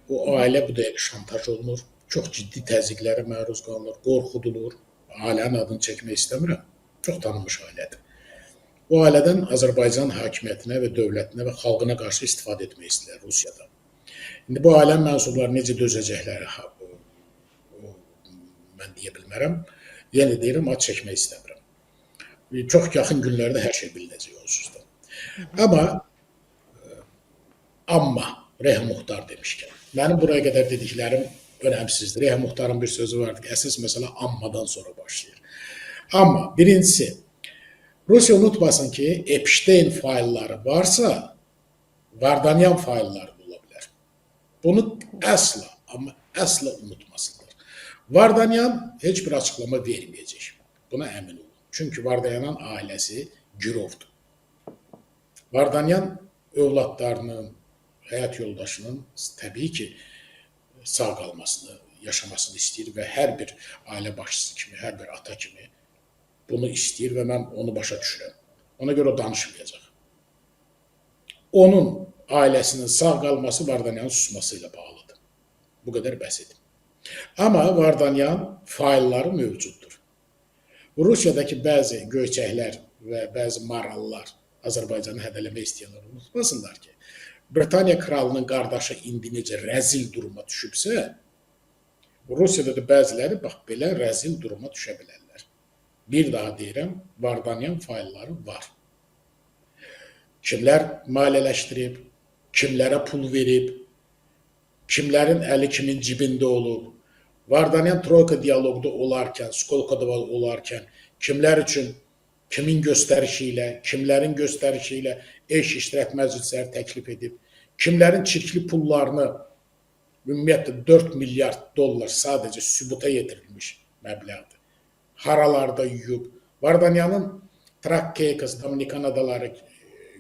O ailə bu dəqiqə şantaj olunur, çox ciddi təzyiqlərə məruz qalınır, qorxudulur. Ailənin adını çəkmək istəmirəm, çox tanınmış ailədir. Bu ailədən Azərbaycan hakimiyyətinə və dövlətinə və xalqına qarşı istifadə etmək istəyirlər Rusiyada. İndi bu ailənin mənsubları necə dözəcəkləri mən deyə bilmərəm. Yenə deyirəm, ad çəkmək istəmirəm. Çox yaxın günlərdə hər şey bilinəcək onsuz da. Amma Reyhan Muxtar demişkən, mənim buraya qədər dediklərim önəmsizdir. Reyhan Muxtarın bir sözü vardı ki, əsas məsələ ammadan sonra başlayır. Amma birincisi, Rusiya unutmasın ki, Epstein failləri varsa, Vardanyan failləri da ola bilər. Bunu əsla, amma əsla unutmasınlar. Vardanyan heç bir açıqlama verməyəcək. Buna əmin olun. Çünki Vardanyanın ailəsi girovdur. Vardanyan övladlarının, həyat yoldaşının təbii ki, sağ qalmasını, yaşamasını istəyir və hər bir ailə başçısı kimi, hər bir ata kimi bunu istəyir və mən onu başa düşürəm. Ona görə o danışmayacaq. Onun ailəsinin sağ qalması Vardanyanın susması ilə bağlıdır. Bu qədər bəs edim. Amma Vardanyan failləri mövcuddur. Rusiyadakı bəzi göyçəklər və bəzi marallar Azərbaycanı hədələmək istəyənlər unutmasınlar ki, Britaniya kralının qardaşı indi necə rəzil duruma düşübsə, Rusiyada da bəziləri bax belə rəzil duruma düşə bilərlər. Bir daha deyirəm, Vardanyan failləri var. Kimlər maliyyələşdirib, kimlərə pul verib, kimlərin əli kimin cibində olub, Vardanyan Troyka dialoqda olarkən, Skolkodada olarkən, kimlər üçün, kimin göstərişi ilə, kimlərin göstərişi ilə eş iştirak məclisləri təklif edib, kimlərin çirkli pullarını ümumiyyətlə 4 milyard dollar sadəcə sübuta yetirilmiş məbləğdir. Haralarda yuyub. Vardanyanın Trakkeykas, Dominikan adaları,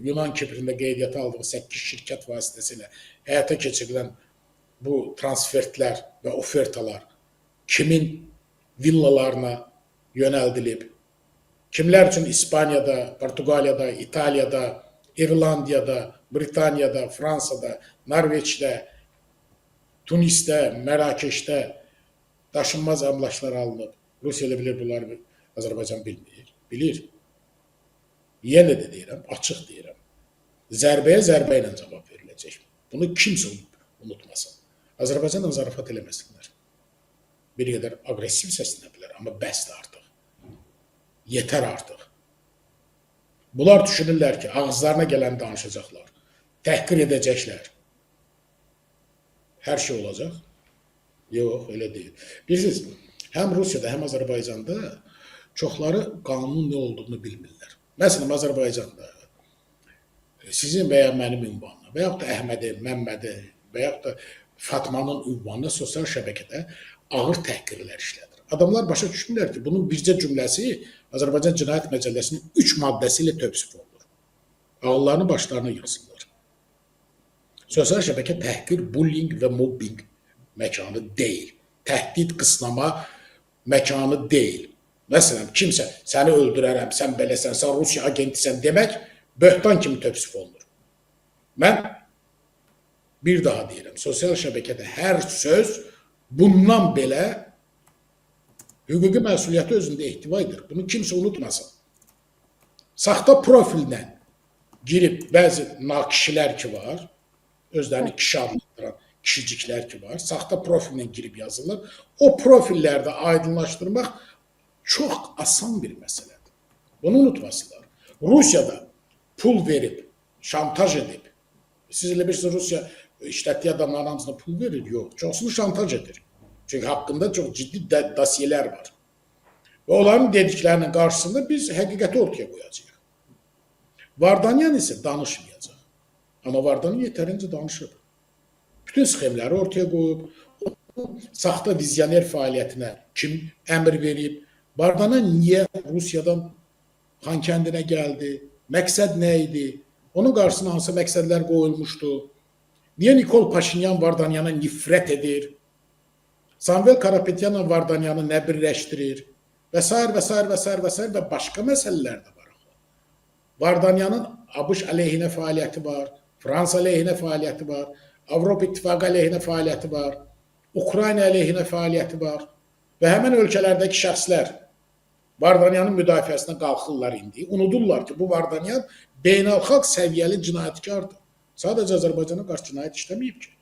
Yunan Kiprində qeydiyyata aldığı 8 şirkət vasitəsilə həyata keçirilən bu transfertlər və ofertalar kimin villalarına yönəldilib, kimlər üçün İspaniyada, Portugaliyada, İtaliyada, İrlandiyada, Britaniyada, Fransada, Norveçdə, Tunisdə, Mərakeşdə daşınmaz əmlaklar alınıb. Rusiya elə bilir, bunları Azərbaycan bilmir. Bilir. Yenə də deyirəm, açıq deyirəm. Zərbəyə zərbə ilə cavab veriləcək. Bunu kimsə unutmasın. Azərbaycanla zarafat eləməsinlər. Bir qədər aqressiv səslənə bilər, amma bəsdir artıq. Yetər artıq. Bunlar düşünürlər ki, ağızlarına gələn danışacaqlar, təhqir edəcəklər. Hər şey olacaq. Yox, elə deyil. Bilirsiniz, həm Rusiyada, həm Azərbaycanda çoxları qanunun nə olduğunu bilmirlər. Məsələn, Azərbaycanda sizin və ya mənim ünvanına, və yaxud da Əhmədin, Məmmədin, və yaxud da Fatmanın ünvanına sosial şəbəkədə ağır təhqirlər işlədir. Adamlar başa düşmürlər ki, bunun bircə cümləsi Azərbaycan Cinayət Məcəlləsinin 3 maddəsi ilə tövsif olunur. Ağıllarını başlarına yığsınlar. Sosial şəbəkə təhqir, bullying və mobbing məkanı deyil. Təhdid, qısnama məkanı deyil. Məsələn, kimsə səni öldürərəm, sən beləsən, sən Rusiya agentisən demək böhtan kimi tövsif olunur. Mən bir daha deyirəm, sosial şəbəkədə hər söz bundan belə hüquqi məsuliyyəti özündə ehtiva edir. Bunu kimsə unutmasın. Saxta profillə girib bəzi nakişilər ki var, özlərini kişi adlandıran kişiciklər ki var, saxta profillə girib yazırlar. O profillərdə aydınlaşdırmaq çox asan bir məsələdir. Bunu unutmasınlar. Rusiyada pul verib, şantaj edib. Siz elə bilirsiniz, Rusiya işlətdiyi adamların hamısına pul verir? Yox, çoxsunu şantaj edir. Çünki haqqında çox ciddi dosyelər var. Və onların dediklərinin qarşısında biz həqiqəti ortaya qoyacağıq. Vardanyan isə danışmayacaq. Amma Vardanyan yetərincə danışıb. Bütün sxemləri ortaya qoyub, saxta vizyoner fəaliyyətinə kim əmr verib, Vardanyan niyə Rusiyadan Xankəndinə gəldi, məqsəd nə idi, onun qarşısına hansı məqsədlər qoyulmuşdu, niyə Nikol Paşinyan Vardanyana nifrət edir, Samvel Karapetyanla Vardanyanı nə birləşdirir və s. və s. və s. və s. və başqa məsələlər də var. Vardanyanın ABŞ əleyhinə fəaliyyəti var, Fransa əleyhinə fəaliyyəti var, Avropa İttifaqı əleyhinə fəaliyyəti var, Ukrayna əleyhinə fəaliyyəti var və həmin ölkələrdəki şəxslər Vardanyanın müdafiəsinə qalxırlar indi. Unudurlar ki, bu Vardanyan beynəlxalq səviyyəli cinayətkardır. Sadəcə Azərbaycana qarşı cinayət işləməyib ki.